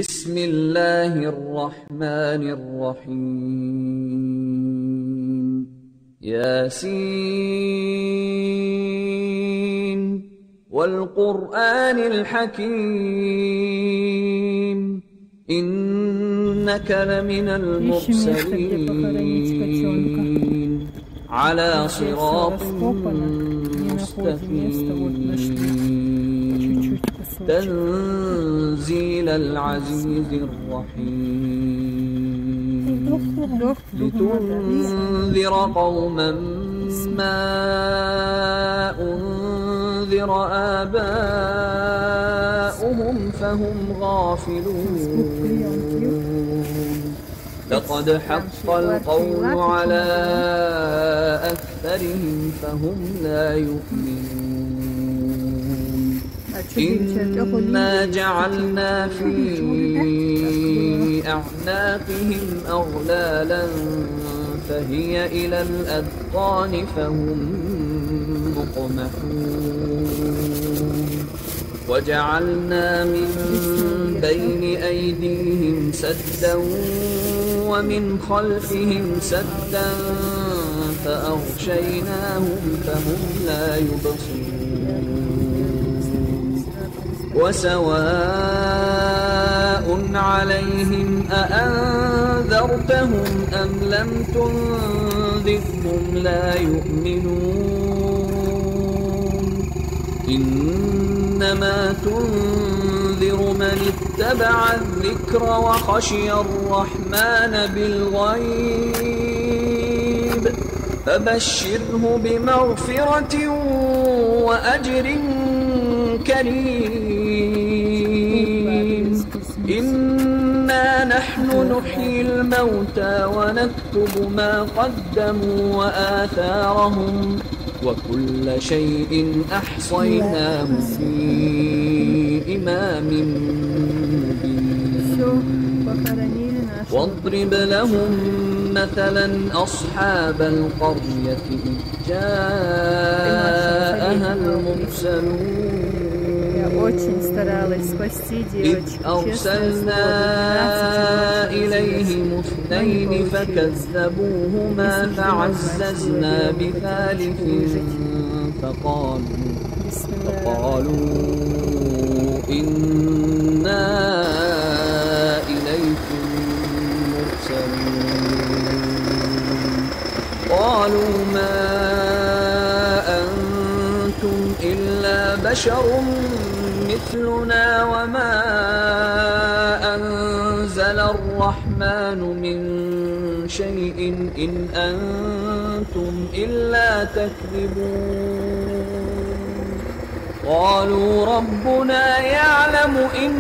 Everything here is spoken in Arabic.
بسم الله الرحمن الرحيم ياسين والقرآن الحكيم إنك لمن المرسلين على صراط مستقيم تنزيل العزيز الرحيم لتنذر قوما ما أنذر آباؤهم فهم غافلون لقد حق القول على أكثرهم فهم لا يؤمنون إنا جعلنا في أعناقهم أغلالا فهي إلى الأذقان فهم مقمحون وجعلنا من بين أيديهم سدا ومن خلفهم سدا فأغشيناهم فهم لا يبصرون وسواء عليهم أأنذرتهم أم لم تنذرهم لا يؤمنون إنما تنذر من اتبع الذكر وخشي الرحمن بالغيب فبشره بمغفرة وأجر كريم إنا نحن نحيي الموتى ونكتب ما قدموا وآثارهم وكل شيء أحصيناه في إمام مبين واضرب لهم مثلا أصحاب القرية إذ جاءها المرسلون إذ أرسلنا إليهم اثنين فكذبوهما فعززنا بثالث فقالوا إنا إليكم مرسلون قالوا ما أنتم إلا بشر مثلنا وما أنزل الرحمن من شيء إن أنتم إلا تكذبون قالوا ربنا يعلم إن